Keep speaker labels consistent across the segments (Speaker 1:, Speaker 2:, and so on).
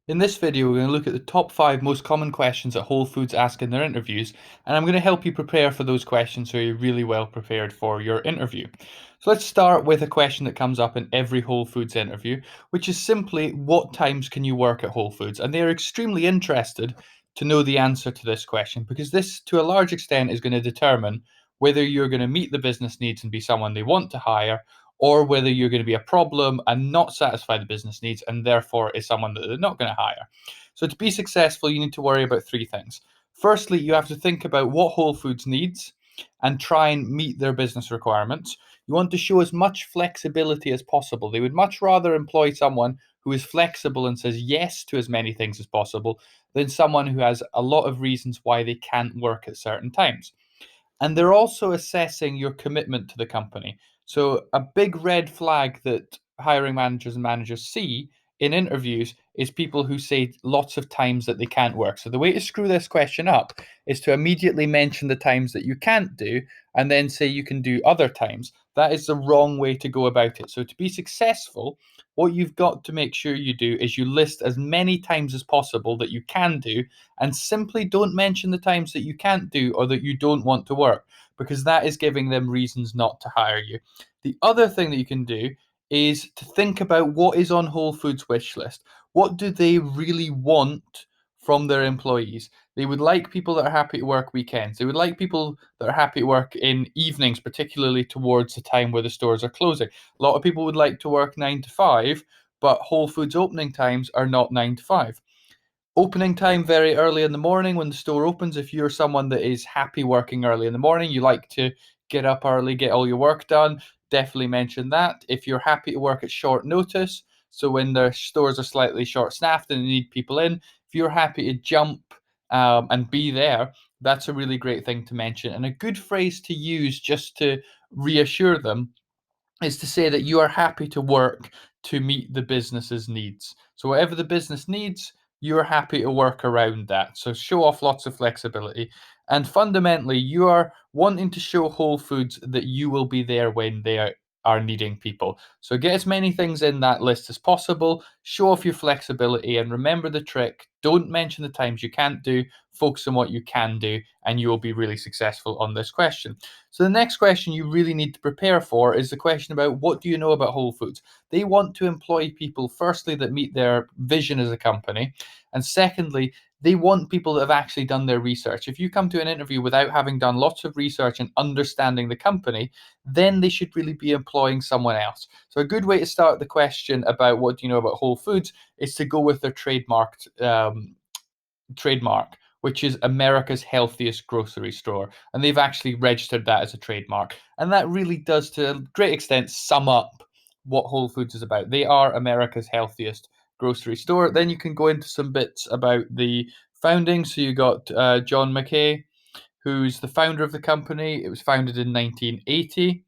Speaker 1: In this video, we're going to look at the top 5 most common questions that Whole Foods ask in their interviews, and I'm going to help you prepare for those questions so you're really well prepared for your interview. So let's start with a question that comes up in every Whole Foods interview, which is simply, what times can you work at Whole Foods? And they're extremely interested to know the answer to this question because this, to a large extent, is going to determine whether you're going to meet the business needs and be someone they want to hire, or whether you're going to be a problem and not satisfy the business needs and therefore is someone that they're not going to hire. So to be successful, you need to worry about three things. Firstly, you have to think about what Whole Foods needs and try and meet their business requirements. You want to show as much flexibility as possible. They would much rather employ someone who is flexible and says yes to as many things as possible than someone who has a lot of reasons why they can't work at certain times. And they're also assessing your commitment to the company. So, a big red flag that hiring managers and managers see in interviews is people who say lots of times that they can't work. So, the way to screw this question up is to immediately mention the times that you can't do and then say you can do other times. That is the wrong way to go about it. So, to be successful, what you've got to make sure you do is you list as many times as possible that you can do and simply don't mention the times that you can't do or that you don't want to work because that is giving them reasons not to hire you. The other thing that you can do is to think about what is on Whole Foods wish list. What do they really want from their employees? They would like people that are happy to work weekends. They would like people that are happy to work in evenings, particularly towards the time where the stores are closing. A lot of people would like to work 9 to 5, but Whole Foods opening times are not 9 to 5. Opening time very early in the morning when the store opens. If you're someone that is happy working early in the morning, you like to get up early, get all your work done, definitely mention that. If you're happy to work at short notice, so when the stores are slightly short staffed and they need people in, if you're happy to jump and be there, that's a really great thing to mention. And a good phrase to use just to reassure them is to say that you are happy to work to meet the business's needs. So whatever the business needs, you're happy to work around that. So show off lots of flexibility. And fundamentally, you are wanting to show Whole Foods that you will be there when they are needing people. So get as many things in that list as possible, show off your flexibility, and remember the trick. Don't mention the times you can't do, focus on what you can do, and you will be really successful on this question. So the next question you really need to prepare for is the question about what do you know about Whole Foods? They want to employ people, firstly, that meet their vision as a company, and secondly, they want people that have actually done their research. If you come to an interview without having done lots of research and understanding the company, then they should really be employing someone else. So a good way to start the question about what do you know about Whole Foods is to go with their trademark, which is America's healthiest grocery store. And they've actually registered that as a trademark. And that really does, to a great extent, sum up what Whole Foods is about. They are America's healthiest grocery store. Then you can go into some bits about the founding. So you got John Mackay, who's the founder of the company. It was founded in 1980.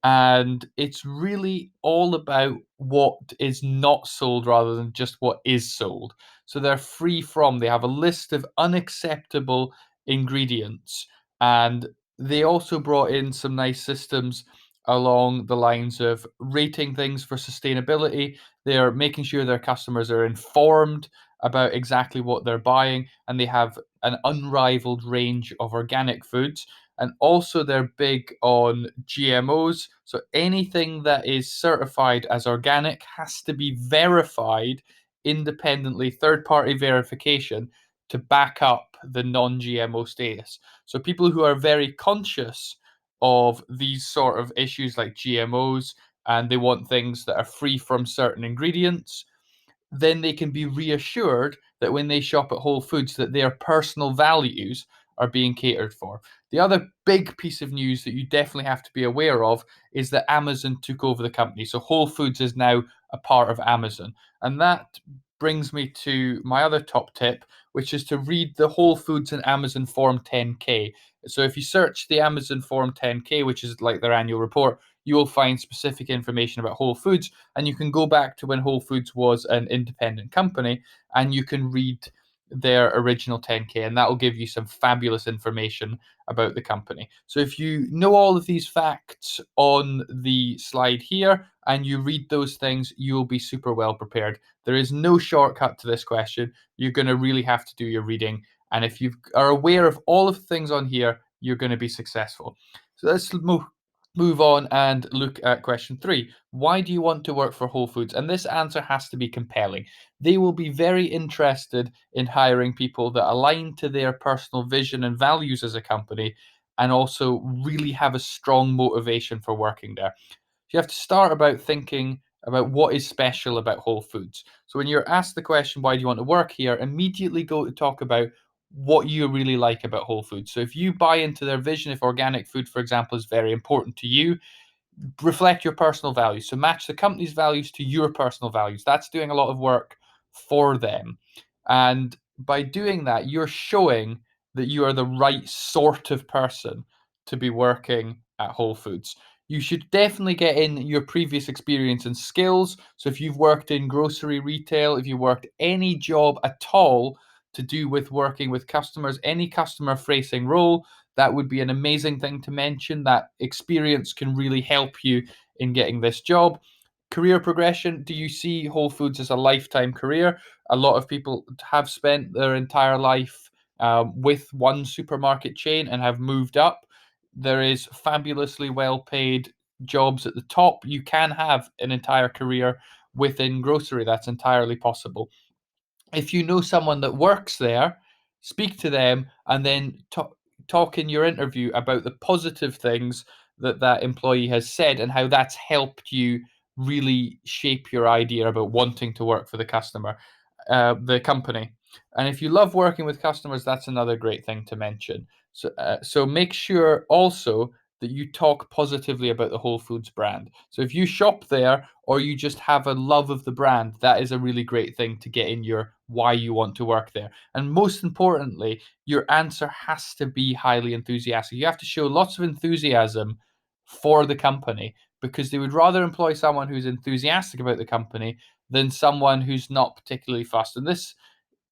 Speaker 1: And it's really all about what is not sold rather than just what is sold. So they're free from, they have a list of unacceptable ingredients. And they also brought in some nice systems along the lines of rating things for sustainability. They're making sure their customers are informed about exactly what they're buying, and they have an unrivaled range of organic foods. And also, they're big on GMOs. So anything that is certified as organic has to be verified independently, third party verification to back up the non GMO status. So people who are very conscious of these sort of issues like GMOs and they want things that are free from certain ingredients, then they can be reassured that when they shop at Whole Foods that their personal values are being catered for. The other big piece of news that you definitely have to be aware of is that Amazon took over the company. So Whole Foods is now a part of Amazon. And that brings me to my other top tip, which is to read the Whole Foods and Amazon Form 10K. So if you search the Amazon Form 10K, which is like their annual report, you will find specific information about Whole Foods, and you can go back to when Whole Foods was an independent company and you can read their original 10K, and that will give you some fabulous information about the company. So if you know all of these facts on the slide here and you read those things, you'll be super well prepared. There is no shortcut to this question. You're going to really have to do your reading. And if you are aware of all of the things on here, you're going to be successful. So let's move on and look at question 3. Why do you want to work for Whole Foods? And this answer has to be compelling. They will be very interested in hiring people that align to their personal vision and values as a company, and also really have a strong motivation for working there. You have to start about thinking about what is special about Whole Foods. So when you're asked the question, why do you want to work here? Immediately go to talk about what you really like about Whole Foods. So if you buy into their vision, if organic food, for example, is very important to you, reflect your personal values. So match the company's values to your personal values. That's doing a lot of work for them. And by doing that, you're showing that you are the right sort of person to be working at Whole Foods. You should definitely get in your previous experience and skills. So if you've worked in grocery retail, if you worked any job at all to do with working with customers, any customer facing role, that would be an amazing thing to mention. That experience can really help you in getting this job. Career progression. Do you see Whole Foods as a lifetime career? A lot of people have spent their entire life with one supermarket chain and have moved up. There is fabulously well paid jobs at the top. You can have an entire career within grocery. That's entirely possible. If you know someone that works there, speak to them and then talk in your interview about the positive things that that employee has said and how that's helped you really shape your idea about wanting to work for the company. And if you love working with customers, that's another great thing to mention. So make sure also that you talk positively about the Whole Foods brand. So if you shop there or you just have a love of the brand, that is a really great thing to get in your why you want to work there. And most importantly, your answer has to be highly enthusiastic. You have to show lots of enthusiasm for the company, because they would rather employ someone who's enthusiastic about the company than someone who's not particularly fussed. And this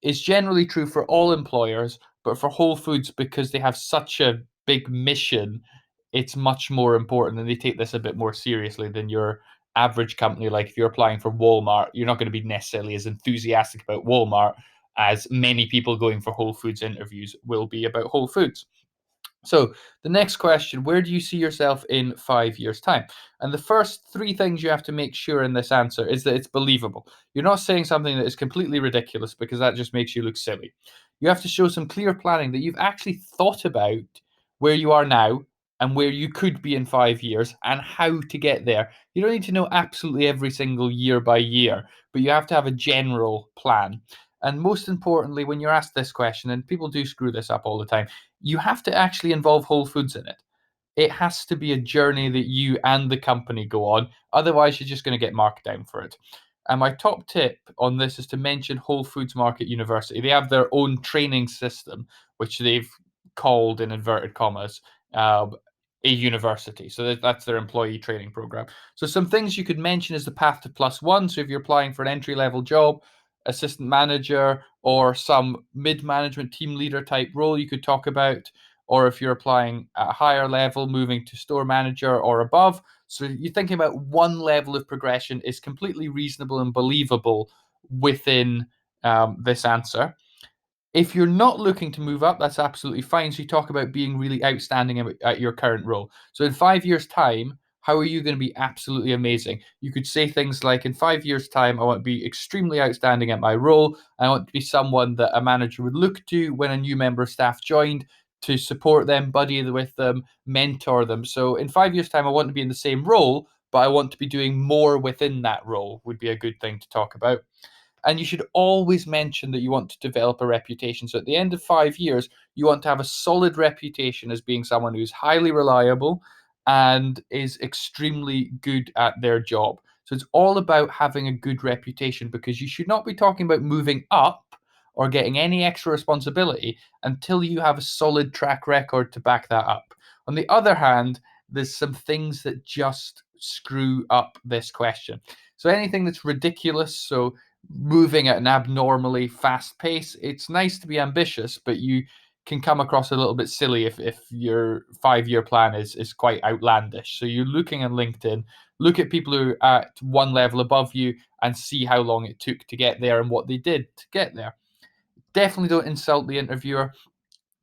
Speaker 1: is generally true for all employers, but for Whole Foods, because they have such a big mission, it's much more important, and they take this a bit more seriously than your average company. Like if you're applying for Walmart, you're not going to be necessarily as enthusiastic about Walmart as many people going for Whole Foods interviews will be about Whole Foods. So the next question, where do you see yourself in 5 years' time? And the first 3 things you have to make sure in this answer is that it's believable. You're not saying something that is completely ridiculous, because that just makes you look silly. You have to show some clear planning, that you've actually thought about where you are now and where you could be in 5 years and how to get there. You don't need to know absolutely every single year by year, but you have to have a general plan. And most importantly, when you're asked this question, and people do screw this up all the time, you have to actually involve Whole Foods in it. It has to be a journey that you and the company go on. Otherwise, you're just going to get marked down for it. And my top tip on this is to mention Whole Foods Market University. They have their own training system, which they've called, in inverted commas, a university. So that's their employee training program. So some things you could mention is the path to +1. So if you're applying for an entry level job, assistant manager, or some mid management team leader type role, you could talk about. Or if you're applying at a higher level, moving to store manager or above. So you're thinking about one level of progression is completely reasonable and believable within this answer. If you're not looking to move up, that's absolutely fine. So you talk about being really outstanding at your current role. So in 5 years' time, how are you going to be absolutely amazing? You could say things like, in 5 years' time, I want to be extremely outstanding at my role. I want to be someone that a manager would look to when a new member of staff joined, to support them, buddy with them, mentor them. So in 5 years' time, I want to be in the same role, but I want to be doing more within that role, would be a good thing to talk about. And you should always mention that you want to develop a reputation. So at the end of 5 years, you want to have a solid reputation as being someone who's highly reliable and is extremely good at their job. So it's all about having a good reputation, because you should not be talking about moving up or getting any extra responsibility until you have a solid track record to back that up. On the other hand, there's some things that just screw up this question. So anything that's ridiculous, so moving at an abnormally fast pace, it's nice to be ambitious, but you can come across a little bit silly if your 5 year plan is quite outlandish. So you're looking at LinkedIn, Look at people who are at one level above you and see how long it took to get there and what they did to get there. Definitely don't insult the interviewer.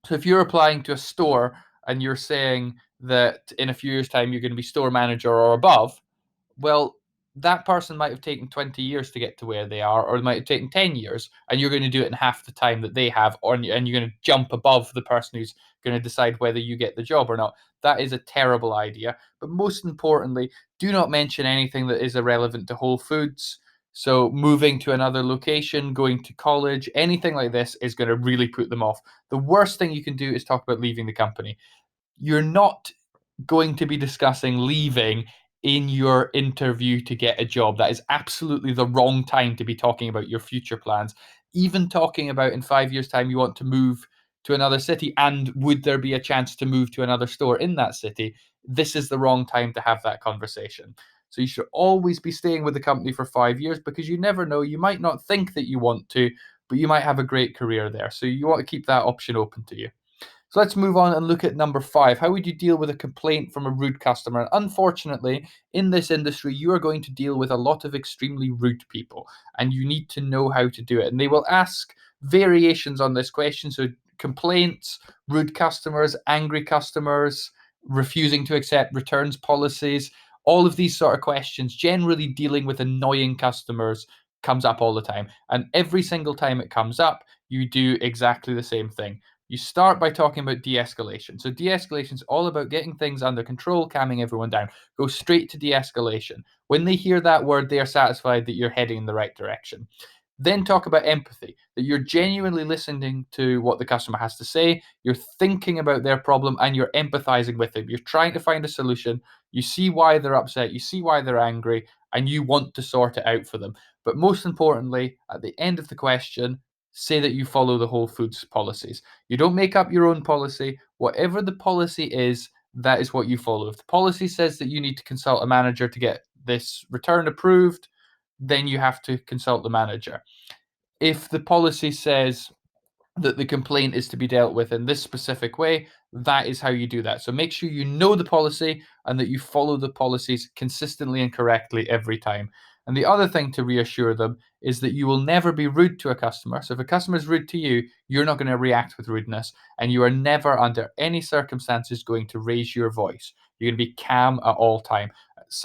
Speaker 1: So if you're applying to a store and you're saying that in a few years' time you're going to be store manager or above, well, that person might have taken 20 years to get to where they are, or it might have taken 10 years, and you're going to do it in half the time that they have, and you're going to jump above the person who's going to decide whether you get the job or not. That is a terrible idea. But most importantly, do not mention anything that is irrelevant to Whole Foods. So moving to another location, going to college, anything like this is going to really put them off. The worst thing you can do is talk about leaving the company. You're not going to be discussing leaving in your interview to get a job. That is absolutely the wrong time to be talking about your future plans. Even talking about in 5 years' time you want to move to another city and would there be a chance to move to another store in that city, this is the wrong time to have that conversation. So you should always be staying with the company for 5 years, because you never know, you might not think that you want to, but you might have a great career there. So you want to keep that option open to you. So let's move on and look at number 5. How would you deal with a complaint from a rude customer? And unfortunately, in this industry, you are going to deal with a lot of extremely rude people, and you need to know how to do it. And they will ask variations on this question. So complaints, rude customers, angry customers, refusing to accept returns policies, all of these sort of questions, generally dealing with annoying customers, comes up all the time. And every single time it comes up, you do exactly the same thing. You start by talking about de-escalation. So de-escalation is all about getting things under control, calming everyone down. Go straight to de-escalation. When they hear that word, they are satisfied that you're heading in the right direction. Then talk about empathy, that you're genuinely listening to what the customer has to say, you're thinking about their problem, and you're empathizing with them. You're trying to find a solution. You see why they're upset, you see why they're angry, and you want to sort it out for them. But most importantly, at the end of the question, say that you follow the Whole Foods policies. You don't make up your own policy. Whatever the policy is, that is what you follow. If the policy says that you need to consult a manager to get this return approved, then you have to consult the manager. If the policy says that the complaint is to be dealt with in this specific way, that is how you do that. So make sure you know the policy and that you follow the policies consistently and correctly every time. And the other thing to reassure them is that you will never be rude to a customer. So if a customer is rude to you, you're not going to react with rudeness, and you are never under any circumstances going to raise your voice. You're going to be calm at all time.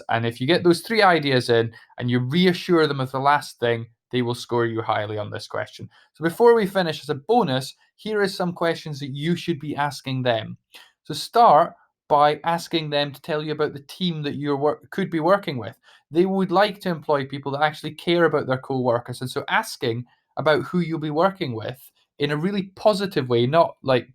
Speaker 1: And if you get those 3 ideas in and you reassure them of the last thing, they will score you highly on this question. So before we finish, as a bonus, here is some questions that you should be asking them. So start by asking them to tell you about the team that you could be working with. They would like to employ people that actually care about their co-workers. And so asking about who you'll be working with in a really positive way, not like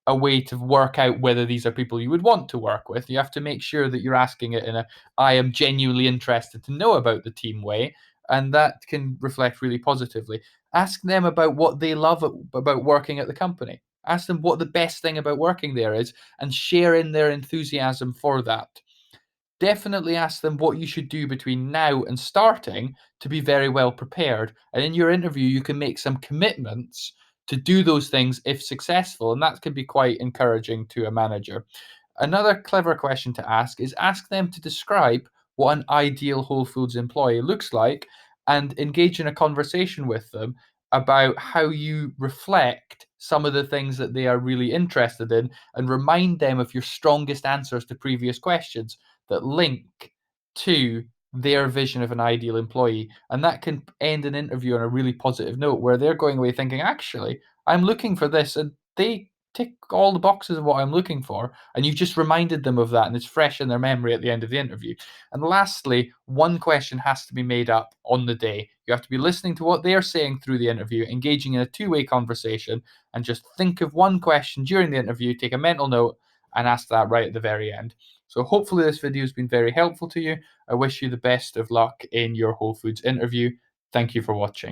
Speaker 1: a way to work out whether these are people you would want to work with. You have to make sure that you're asking it in a I am genuinely interested to know about the team way, and that can reflect really positively. Ask them about what they love about working at the company. Ask them what the best thing about working there is, and share in their enthusiasm for that. Definitely ask them what you should do between now and starting to be very well prepared. And in your interview, you can make some commitments to do those things if successful, and that can be quite encouraging to a manager. Another clever question to ask them to describe what an ideal Whole Foods employee looks like, and engage in a conversation with them about how you reflect some of the things that they are really interested in, and remind them of your strongest answers to previous questions that link to their vision of an ideal employee. And that can end an interview on a really positive note, where they're going away thinking, actually, I'm looking for this, and they tick all the boxes of what I'm looking for. And you've just reminded them of that, and it's fresh in their memory at the end of the interview. And lastly, one question has to be made up on the day. You have to be listening to what they are saying through the interview, engaging in a two-way conversation, and just think of one question during the interview, take a mental note, and ask that right at the very end. So hopefully this video has been very helpful to you. I wish you the best of luck in your Whole Foods interview. Thank you for watching.